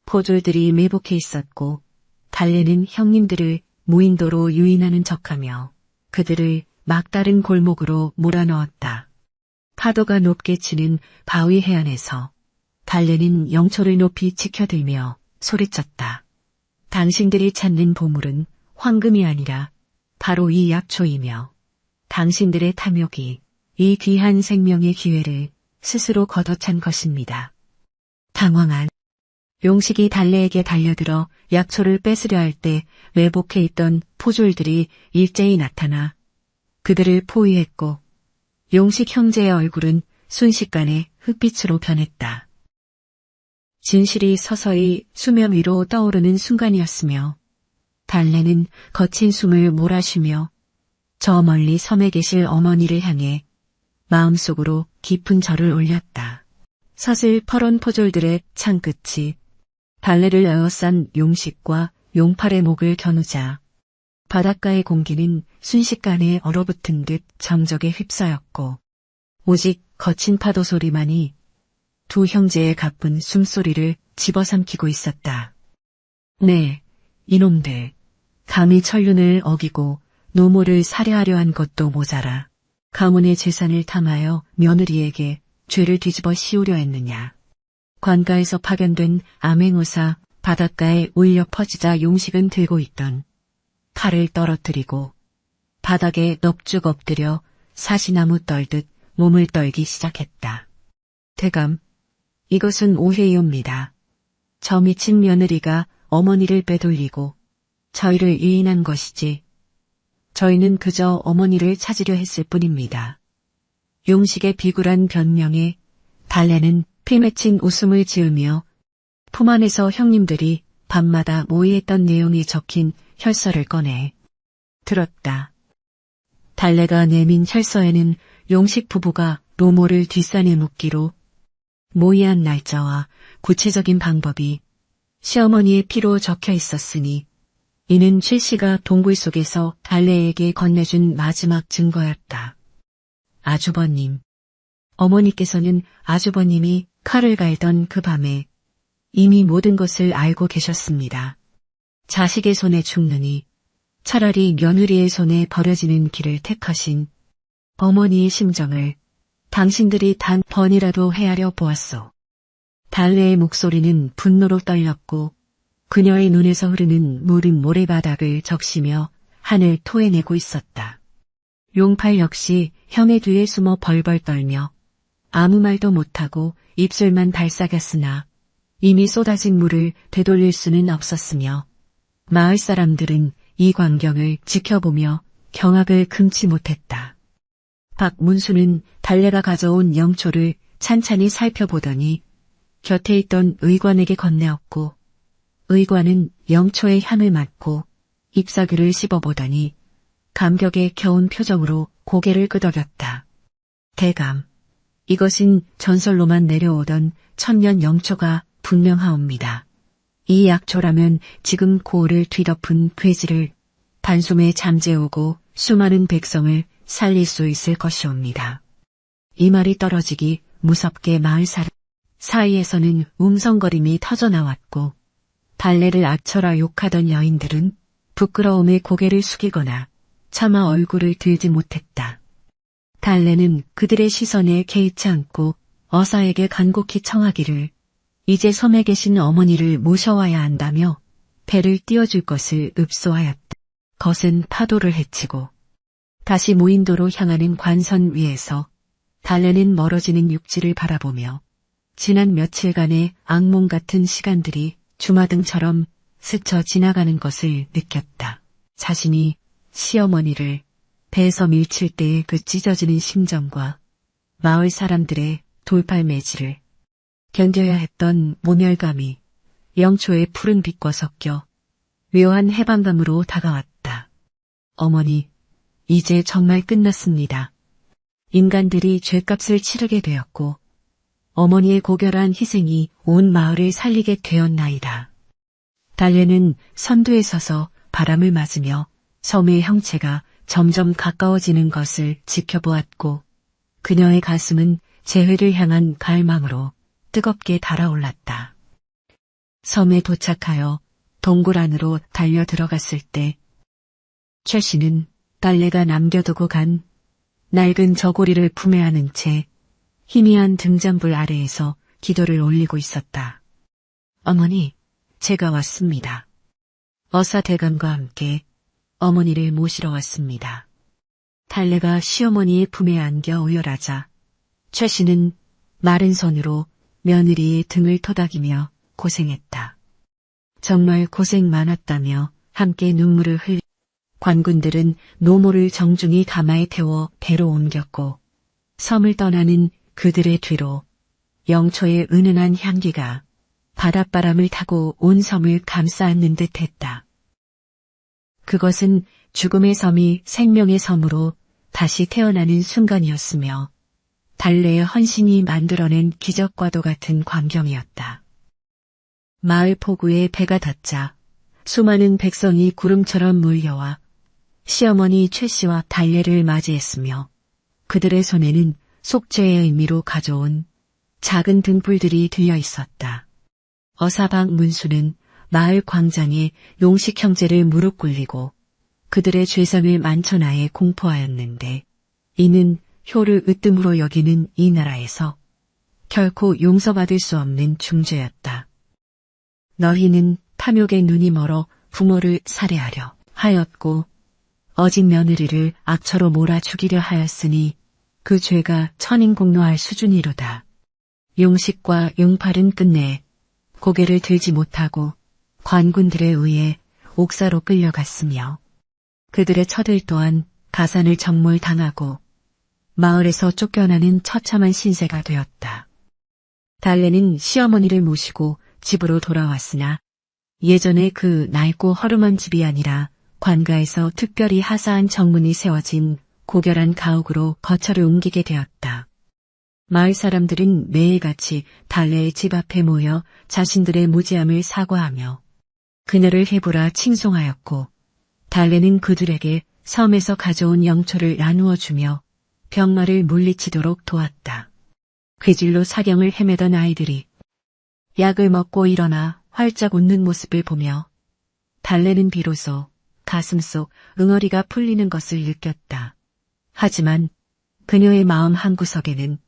포졸들이 매복해 있었고 달래는 형님들을 무인도로 유인하는 척하며 그들을 막다른 골목으로 몰아넣었다. 파도가 높게 치는 바위 해안에서 달래는 영초를 높이 치켜들며 소리쳤다. 당신들이 찾는 보물은 황금이 아니라 바로 이 약초이며 당신들의 탐욕이 이 귀한 생명의 기회를 스스로 걷어찬 것입니다. 당황한 용식이 달래에게 달려들어 약초를 뺏으려 할 때 매복해 있던 포졸들이 일제히 나타나 그들을 포위했고 용식 형제의 얼굴은 순식간에 흑빛으로 변했다. 진실이 서서히 수면 위로 떠오르는 순간이었으며 달래는 거친 숨을 몰아쉬며 저 멀리 섬에 계실 어머니를 향해 마음속으로 깊은 절을 올렸다. 사슬 퍼런 포졸들의 창끝이 달래를 에워싼 용식과 용팔의 목을 겨누자 바닷가의 공기는 순식간에 얼어붙은 듯 정적에 휩싸였고 오직 거친 파도 소리만이 두 형제의 가쁜 숨소리를 집어삼키고 있었다. 네, 이놈들. 감히 천륜을 어기고 노모를 살해하려 한 것도 모자라 가문의 재산을 탐하여 며느리에게 죄를 뒤집어 씌우려 했느냐. 관가에서 파견된 암행어사 바닷가에 울려 퍼지자 용식은 들고 있던 칼을 떨어뜨리고 바닥에 넙죽 엎드려 사시나무 떨듯 몸을 떨기 시작했다. 대감, 이것은 오해이옵니다. 저 미친 며느리가 어머니를 빼돌리고 저희를 유인한 것이지 저희는 그저 어머니를 찾으려 했을 뿐입니다. 용식의 비굴한 변명에 달래는 피 맺힌 웃음을 지으며 품 안에서 형님들이 밤마다 모의했던 내용이 적힌 혈서를 꺼내 들었다. 달래가 내민 혈서에는 용식 부부가 노모를 뒷산에 묻기로 모의한 날짜와 구체적인 방법이 시어머니의 피로 적혀 있었으니 이는 최씨가 동굴 속에서 달래에게 건네준 마지막 증거였다. 아주버님. 어머니께서는 아주버님이 칼을 갈던 그 밤에 이미 모든 것을 알고 계셨습니다. 자식의 손에 죽느니 차라리 며느리의 손에 버려지는 길을 택하신 어머니의 심정을 당신들이 단 번이라도 헤아려 보았소. 달래의 목소리는 분노로 떨렸고 그녀의 눈에서 흐르는 물은 모래바닥을 적시며 한을 토해내고 있었다. 용팔 역시 형의 뒤에 숨어 벌벌 떨며 아무 말도 못하고 입술만 발싹였으나 이미 쏟아진 물을 되돌릴 수는 없었으며 마을 사람들은 이 광경을 지켜보며 경악을 금치 못했다. 박문수는 달래가 가져온 영초를 찬찬히 살펴보더니 곁에 있던 의관에게 건네었고 의관은 영초의 향을 맡고 잎사귀를 씹어보더니 감격에 겨운 표정으로 고개를 끄덕였다. 대감, 이것은 전설로만 내려오던 천년 영초가 분명하옵니다. 이 약초라면 지금 고을을 뒤덮은 괴지를 단숨에 잠재우고 수많은 백성을 살릴 수 있을 것이옵니다. 이 말이 떨어지기 무섭게 마을 사람 사이에서는 웅성거림이 터져나왔고 달래를 악쳐라 욕하던 여인들은 부끄러움에 고개를 숙이거나 차마 얼굴을 들지 못했다. 달래는 그들의 시선에 개의치 않고 어사에게 간곡히 청하기를 이제 섬에 계신 어머니를 모셔와야 한다며 배를 띄워줄 것을 읍소하였다. 거센 파도를 헤치고 다시 무인도로 향하는 관선 위에서 달래는 멀어지는 육지를 바라보며 지난 며칠간의 악몽 같은 시간들이 주마등처럼 스쳐 지나가는 것을 느꼈다. 자신이 시어머니를 배에서 밀칠 때의 그 찢어지는 심정과 마을 사람들의 돌팔매질을 견뎌야 했던 모멸감이 영초의 푸른 빛과 섞여 묘한 해방감으로 다가왔다. 어머니, 이제 정말 끝났습니다. 인간들이 죗값을 치르게 되었고 어머니의 고결한 희생이 온 마을을 살리게 되었나이다. 달래는 선두에 서서 바람을 맞으며 섬의 형체가 점점 가까워지는 것을 지켜보았고 그녀의 가슴은 재회를 향한 갈망으로 뜨겁게 달아올랐다. 섬에 도착하여 동굴 안으로 달려 들어갔을 때 최 씨는 딸내가 남겨두고 간 낡은 저고리를 품에 안은 채 희미한 등잔불 아래에서 기도를 올리고 있었다. 어머니, 제가 왔습니다. 어사 대감과 함께 어머니를 모시러 왔습니다. 달래가 시어머니의 품에 안겨 오열하자 최 씨는 마른 손으로 며느리의 등을 토닥이며 고생했다. 정말 고생 많았다며 함께 눈물을 흘리 관군들은 노모를 정중히 가마에 태워 배로 옮겼고 섬을 떠나는 그들의 뒤로 영초의 은은한 향기가 바닷바람을 타고 온 섬을 감싸안는 듯했다. 그것은 죽음의 섬이 생명의 섬으로 다시 태어나는 순간이었으며 달래의 헌신이 만들어낸 기적과도 같은 광경이었다. 마을 포구에 배가 닿자 수많은 백성이 구름처럼 몰려와 시어머니 최 씨와 달래를 맞이했으며 그들의 손에는 속죄의 의미로 가져온 작은 등불들이 들려 있었다. 어사방 문수는 마을 광장에 용식 형제를 무릎 꿇리고 그들의 죄성을 만천하에 공포하였는데 이는 효를 으뜸으로 여기는 이 나라에서 결코 용서받을 수 없는 중죄였다. 너희는 탐욕의 눈이 멀어 부모를 살해하려 하였고 어진 며느리를 악처로 몰아 죽이려 하였으니 그 죄가 천인공노할 수준이로다. 용식과 용팔은 끝내 고개를 들지 못하고 관군들에 의해 옥사로 끌려갔으며 그들의 처들 또한 가산을 정몰당하고 마을에서 쫓겨나는 처참한 신세가 되었다. 달래는 시어머니를 모시고 집으로 돌아왔으나 예전에 그 낡고 허름한 집이 아니라 관가에서 특별히 하사한 정문이 세워진 고결한 가옥으로 거처를 옮기게 되었다. 마을 사람들은 매일같이 달래의 집 앞에 모여 자신들의 무지함을 사과하며 그녀를 해보라 칭송하였고 달래는 그들에게 섬에서 가져온 영초를 나누어 주며 병마를 물리치도록 도왔다. 괴질로 사경을 헤매던 아이들이 약을 먹고 일어나 활짝 웃는 모습을 보며 달래는 비로소 가슴속 응어리가 풀리는 것을 느꼈다. 하지만 그녀의 마음 한구석에는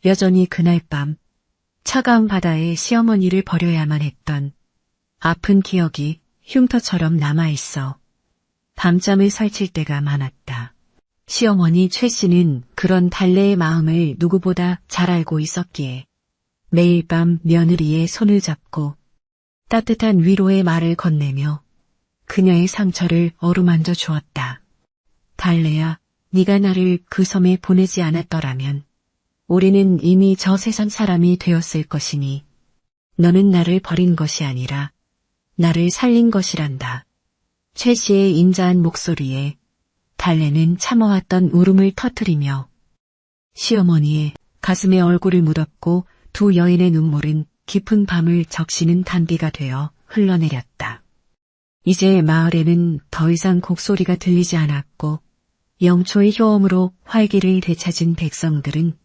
여전히 그날 밤 차가운 바다에 시어머니를 버려야만 했던 아픈 기억이 흉터처럼 남아있어 밤잠을 설칠 때가 많았다. 시어머니 최 씨는 그런 달래의 마음을 누구보다 잘 알고 있었기에 매일 밤 며느리의 손을 잡고 따뜻한 위로의 말을 건네며 그녀의 상처를 어루만져 주었다. 달래야, 네가 나를 그 섬에 보내지 않았더라면 우리는 이미 저 세상 사람이 되었을 것이니 너는 나를 버린 것이 아니라 나를 살린 것이란다. 최 씨의 인자한 목소리에 달래는 참아왔던 울음을 터뜨리며 시어머니의 가슴에 얼굴을 묻었고 두 여인의 눈물은 깊은 밤을 적시는 단비가 되어 흘러내렸다. 이제 마을에는 더 이상 곡소리가 들리지 않았고 영초의 효험으로 활기를 되찾은 백성들은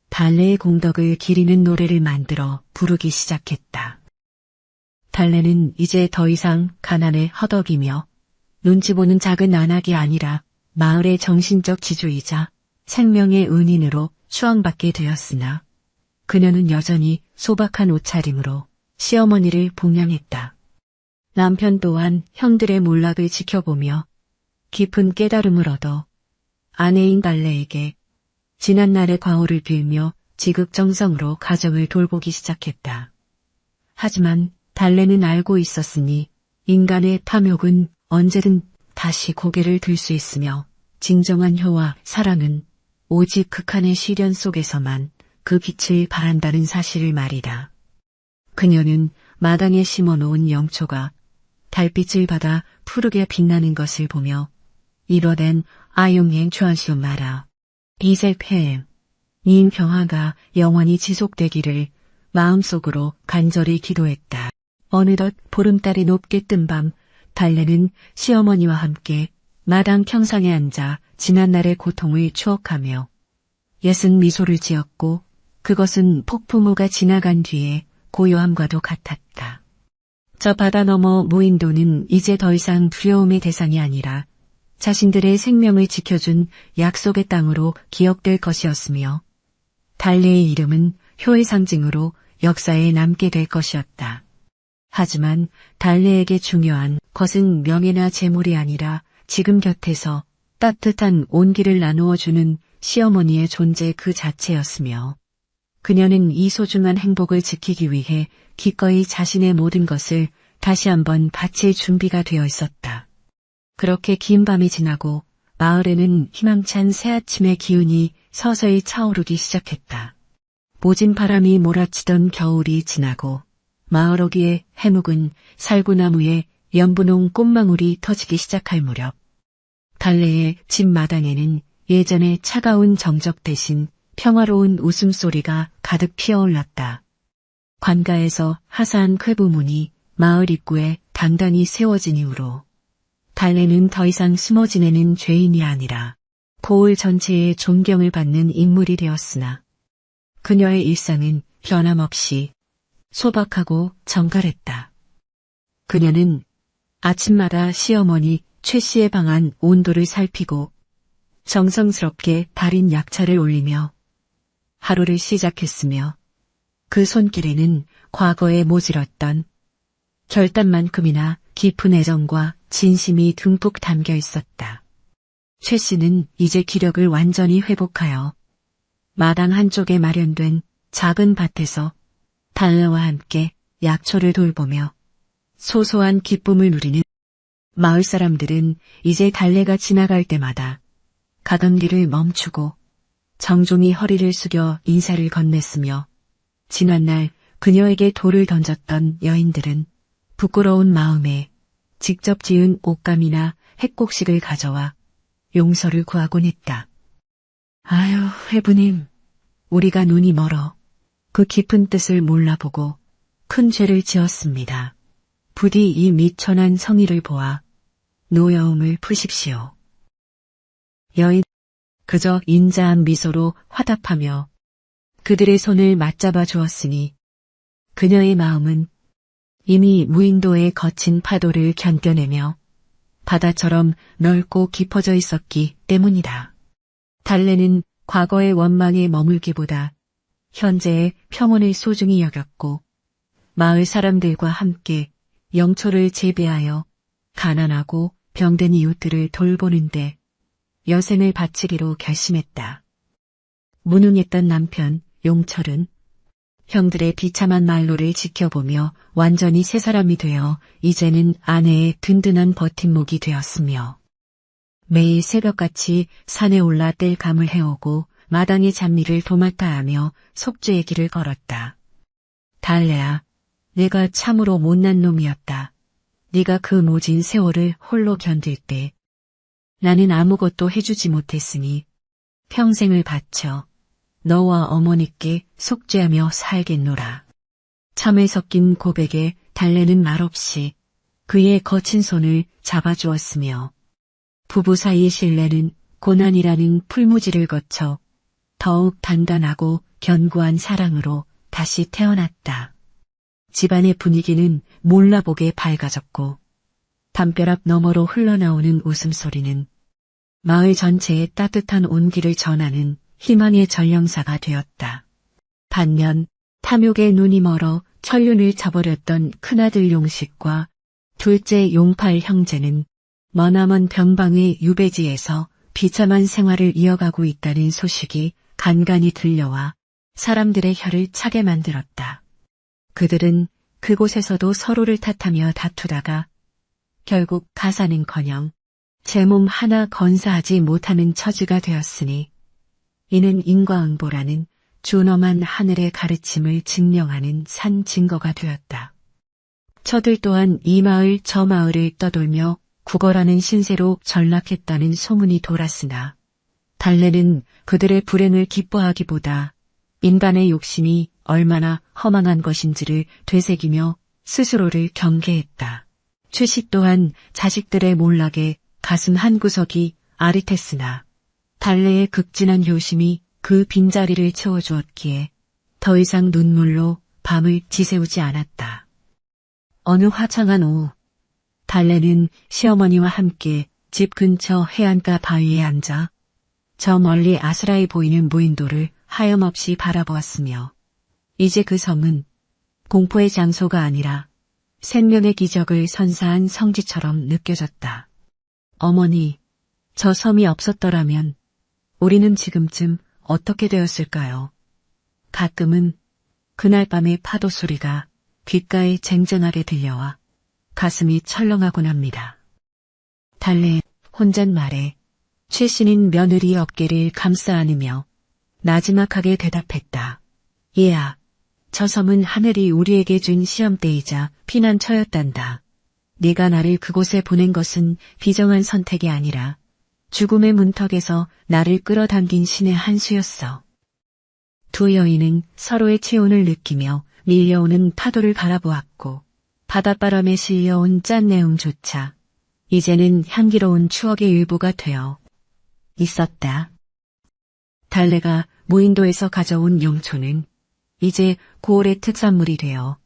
달래의 공덕을 기리는 노래를 만들어 부르기 시작했다. 달래는 이제 더 이상 가난에 허덕이며 눈치 보는 작은 안악이 아니라 마을의 정신적 지주이자 생명의 은인으로 추앙받게 되었으나 그녀는 여전히 소박한 옷차림으로 시어머니를 봉양했다. 남편 또한 형들의 몰락을 지켜보며 깊은 깨달음을 얻어 아내인 달래에게 지난날의 과오를 빌며 지극정성으로 가정을 돌보기 시작했다. 하지만 달래는 알고 있었으니 인간의 탐욕은 언제든 다시 고개를 들 수 있으며 진정한 효와 사랑은 오직 극한의 시련 속에서만 그 빛을 발한다는 사실을 말이다. 그녀는 마당에 심어놓은 영초가 달빛을 받아 푸르게 빛나는 것을 보며 이뤄된 아용행 추한시오 마라. 이셀폐 이 평화가 영원히 지속되기를 마음속으로 간절히 기도했다. 어느덧 보름달이 높게 뜬 밤 달래는 시어머니와 함께 마당 평상에 앉아 지난날의 고통을 추억하며 예순 미소를 지었고 그것은 폭풍우가 지나간 뒤에 고요함과도 같았다. 저 바다 너머 무인도는 이제 더 이상 두려움의 대상이 아니라 자신들의 생명을 지켜준 약속의 땅으로 기억될 것이었으며 달래의 이름은 효의 상징으로 역사에 남게 될 것이었다. 하지만 달래에게 중요한 것은 명예나 재물이 아니라 지금 곁에서 따뜻한 온기를 나누어 주는 시어머니의 존재 그 자체였으며 그녀는 이 소중한 행복을 지키기 위해 기꺼이 자신의 모든 것을 다시 한번 바칠 준비가 되어 있었다. 그렇게 긴 밤이 지나고 마을에는 희망찬 새아침의 기운이 서서히 차오르기 시작했다. 모진 바람이 몰아치던 겨울이 지나고 마을 어귀의 해묵은 살구나무에 연분홍 꽃망울이 터지기 시작할 무렵 달래의 집 마당에는 예전의 차가운 정적 대신 평화로운 웃음소리가 가득 피어올랐다. 관가에서 하사한 쾌부문이 마을 입구에 단단히 세워진 이후로 달래는 더 이상 숨어 지내는 죄인이 아니라 고을 전체의 존경을 받는 인물이 되었으나 그녀의 일상은 변함없이 소박하고 정갈했다. 그녀는 아침마다 시어머니 최 씨의 방안 온도를 살피고 정성스럽게 달인 약차를 올리며 하루를 시작했으며 그 손길에는 과거에 모질었던 결단만큼이나 깊은 애정과 진심이 듬뿍 담겨 있었다. 최 씨는 이제 기력을 완전히 회복하여 마당 한쪽에 마련된 작은 밭에서 달래와 함께 약초를 돌보며 소소한 기쁨을 누리는 마을 사람들은 이제 달래가 지나갈 때마다 가던 길을 멈추고 정중히 허리를 숙여 인사를 건넸으며 지난날 그녀에게 돌을 던졌던 여인들은 부끄러운 마음에 직접 지은 옷감이나 핵곡식을 가져와 용서를 구하곤 했다. 아유, 회부님, 우리가 눈이 멀어 그 깊은 뜻을 몰라보고 큰 죄를 지었습니다. 부디 이 미천한 성의를 보아 노여움을 푸십시오. 여인 그저 인자한 미소로 화답하며 그들의 손을 맞잡아 주었으니 그녀의 마음은 이미 무인도의 거친 파도를 견뎌내며 바다처럼 넓고 깊어져 있었기 때문이다. 달래는 과거의 원망에 머물기보다 현재의 평온을 소중히 여겼고 마을 사람들과 함께 영초를 재배하여 가난하고 병든 이웃들을 돌보는데 여생을 바치기로 결심했다. 무능했던 남편 용철은 형들의 비참한 말로를 지켜보며 완전히 새 사람이 되어 이제는 아내의 든든한 버팀목이 되었으며 매일 새벽같이 산에 올라 땔감을 해오고 마당의 잡일을 도맡아 하며 속죄의 길을 걸었다. 달래야, 내가 참으로 못난 놈이었다. 네가 그 모진 세월을 홀로 견딜 때 나는 아무것도 해주지 못했으니 평생을 바쳐 너와 어머니께 속죄하며 살겠노라. 참에 섞인 고백에 달래는 말없이 그의 거친 손을 잡아주었으며 부부 사이의 신뢰는 고난이라는 풀무지를 거쳐 더욱 단단하고 견고한 사랑으로 다시 태어났다. 집안의 분위기는 몰라보게 밝아졌고 담벼락 너머로 흘러나오는 웃음소리는 마을 전체에 따뜻한 온기를 전하는 희망의 전령사가 되었다. 반면 탐욕에 눈이 멀어 천륜을 저버렸던 큰아들 용식과 둘째 용팔 형제는 머나먼 변방의 유배지에서 비참한 생활을 이어가고 있다는 소식이 간간히 들려와 사람들의 혀를 차게 만들었다. 그들은 그곳에서도 서로를 탓하며 다투다가 결국 가사는커녕 제 몸 하나 건사하지 못하는 처지가 되었으니 이는 인과응보라는 준엄한 하늘의 가르침을 증명하는 산 증거가 되었다. 저들 또한 이 마을 저 마을을 떠돌며 구걸하는 신세로 전락했다는 소문이 돌았으나 달래는 그들의 불행을 기뻐하기보다 인간의 욕심이 얼마나 허망한 것인지를 되새기며 스스로를 경계했다. 최씨 또한 자식들의 몰락에 가슴 한구석이 아릿했으나 달래의 극진한 효심이 그 빈자리를 채워주었기에 더 이상 눈물로 밤을 지새우지 않았다. 어느 화창한 오후, 달래는 시어머니와 함께 집 근처 해안가 바위에 앉아 저 멀리 아스라이 보이는 무인도를 하염없이 바라보았으며 이제 그 섬은 공포의 장소가 아니라 생명의 기적을 선사한 성지처럼 느껴졌다. 어머니, 저 섬이 없었더라면 우리는 지금쯤 어떻게 되었을까요? 가끔은 그날 밤의 파도 소리가 귓가에 쟁쟁하게 들려와 가슴이 철렁하곤 합니다. 달래 혼잣말에 최신인 며느리 어깨를 감싸 안으며 나지막하게 대답했다. 얘야, 저 섬은 하늘이 우리에게 준 시험대이자 피난처였단다. 네가 나를 그곳에 보낸 것은 비정한 선택이 아니라 죽음의 문턱에서 나를 끌어당긴 신의 한 수였어. 두 여인은 서로의 체온을 느끼며 밀려오는 파도를 바라보았고 바닷바람에 실려온 짠내음조차 이제는 향기로운 추억의 일부가 되어 있었다. 달래가 무인도에서 가져온 용초는 이제 고을의 특산물이 되어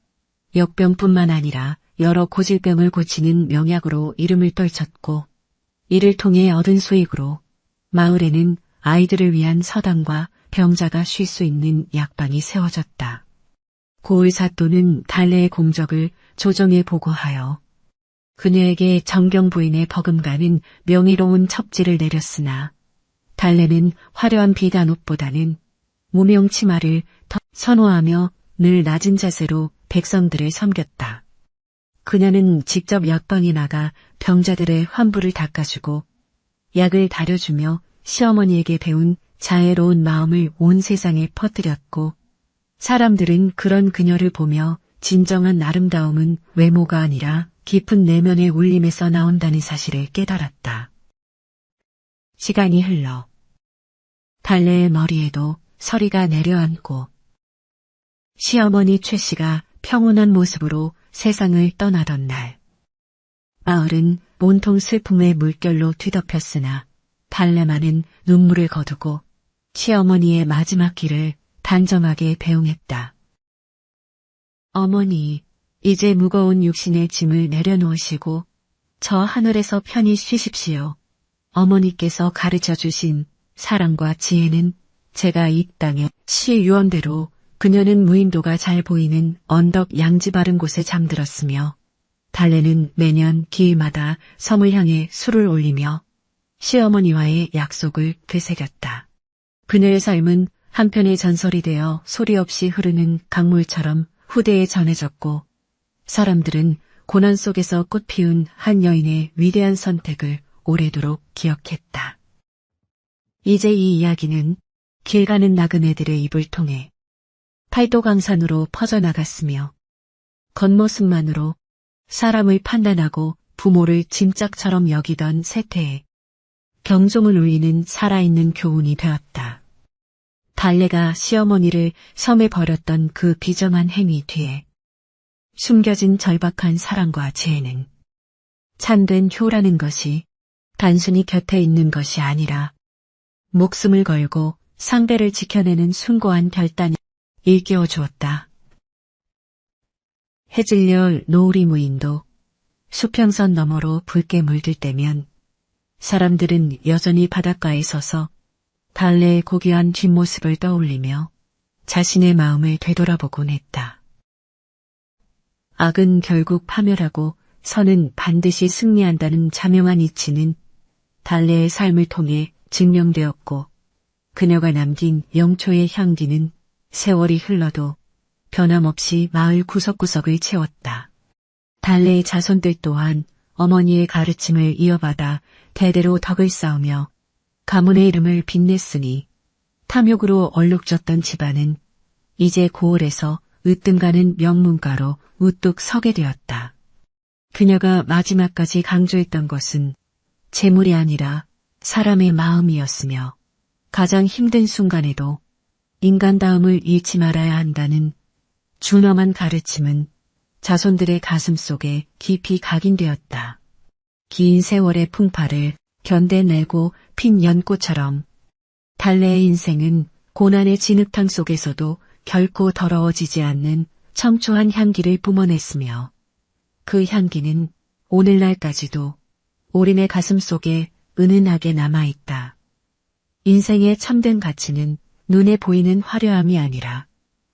역병뿐만 아니라 여러 고질병을 고치는 명약으로 이름을 떨쳤고 이를 통해 얻은 수익으로 마을에는 아이들을 위한 서당과 병자가 쉴 수 있는 약방이 세워졌다. 고을 사또는 달래의 공적을 조정에 보고하여 그녀에게 정경 부인의 버금가는 명의로운 첩지를 내렸으나 달래는 화려한 비단옷보다는 무명 치마를 더 선호하며 늘 낮은 자세로 백성들을 섬겼다. 그녀는 직접 약방에 나가 병자들의 환부를 닦아주고 약을 다려주며 시어머니에게 배운 자애로운 마음을 온 세상에 퍼뜨렸고 사람들은 그런 그녀를 보며 진정한 아름다움은 외모가 아니라 깊은 내면의 울림에서 나온다는 사실을 깨달았다. 시간이 흘러 달래의 머리에도 서리가 내려앉고 시어머니 최 씨가 평온한 모습으로 세상을 떠나던 날 마을은 온통 슬픔의 물결로 뒤덮였으나 달래만은 눈물을 거두고 시어머니의 마지막 길을 단정하게 배웅했다. 어머니, 이제 무거운 육신의 짐을 내려놓으시고 저 하늘에서 편히 쉬십시오. 어머니께서 가르쳐 주신 사랑과 지혜는 제가 이 땅에 시의 유언대로 그녀는 무인도가 잘 보이는 언덕 양지 바른 곳에 잠들었으며 달래는 매년 기일마다 섬을 향해 술을 올리며 시어머니와의 약속을 되새겼다. 그녀의 삶은 한편의 전설이 되어 소리 없이 흐르는 강물처럼 후대에 전해졌고 사람들은 고난 속에서 꽃피운 한 여인의 위대한 선택을 오래도록 기억했다. 이제 이 이야기는 길 가는 나그네들의 입을 통해 팔도강산으로 퍼져나갔으며 겉모습만으로 사람을 판단하고 부모를 짐짝처럼 여기던 세태에 경종을 울리는 살아있는 교훈이 되었다. 달래가 시어머니를 섬에 버렸던 그 비정한 행위 뒤에 숨겨진 절박한 사랑과 지혜는 참된 효라는 것이 단순히 곁에 있는 것이 아니라 목숨을 걸고 상대를 지켜내는 숭고한 결단이 일깨워 주었다. 해질녘 노을이 무인도 수평선 너머로 붉게 물들 때면 사람들은 여전히 바닷가에 서서 달래의 고귀한 뒷모습을 떠올리며 자신의 마음을 되돌아보곤 했다. 악은 결국 파멸하고 선은 반드시 승리한다는 자명한 이치는 달래의 삶을 통해 증명되었고 그녀가 남긴 영초의 향기는 세월이 흘러도 변함없이 마을 구석구석을 채웠다. 달래의 자손들 또한 어머니의 가르침을 이어받아 대대로 덕을 쌓으며 가문의 이름을 빛냈으니 탐욕으로 얼룩졌던 집안은 이제 고을에서 으뜸가는 명문가로 우뚝 서게 되었다. 그녀가 마지막까지 강조했던 것은 재물이 아니라 사람의 마음이었으며 가장 힘든 순간에도 인간다움을 잃지 말아야 한다는 준엄한 가르침은 자손들의 가슴 속에 깊이 각인되었다. 긴 세월의 풍파를 견뎌내고 핀 연꽃처럼 달래의 인생은 고난의 진흙탕 속에서도 결코 더러워지지 않는 청초한 향기를 뿜어냈으며 그 향기는 오늘날까지도 우리네 가슴 속에 은은하게 남아있다. 인생의 참된 가치는 눈에 보이는 화려함이 아니라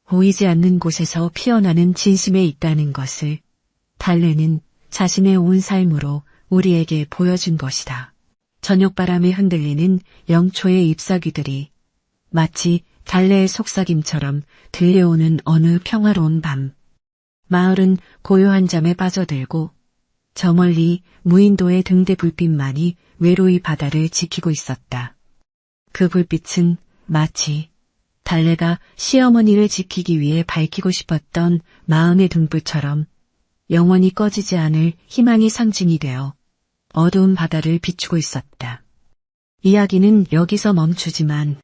보이지 않는 곳에서 피어나는 진심에 있다는 것을 달래는 자신의 온 삶으로 우리에게 보여준 것이다. 저녁바람에 흔들리는 영초의 잎사귀들이 마치 달래의 속삭임처럼 들려오는 어느 평화로운 밤. 마을은 고요한 잠에 빠져들고 저 멀리 무인도의 등대 불빛만이 외로이 바다를 지키고 있었다. 그 불빛은 마치 달래가 시어머니를 지키기 위해 밝히고 싶었던 마음의 등불처럼 영원히 꺼지지 않을 희망의 상징이 되어 어두운 바다를 비추고 있었다. 이야기는 여기서 멈추지만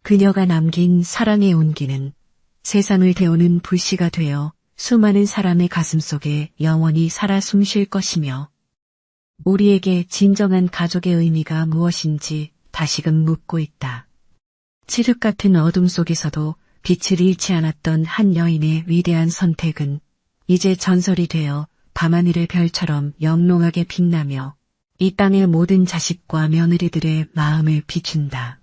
그녀가 남긴 사랑의 온기는 세상을 데우는 불씨가 되어 수많은 사람의 가슴 속에 영원히 살아 숨쉴 것이며 우리에게 진정한 가족의 의미가 무엇인지 다시금 묻고 있다. 칠흑 같은 어둠 속에서도 빛을 잃지 않았던 한 여인의 위대한 선택은 이제 전설이 되어 밤하늘의 별처럼 영롱하게 빛나며 이 땅의 모든 자식과 며느리들의 마음을 비춘다.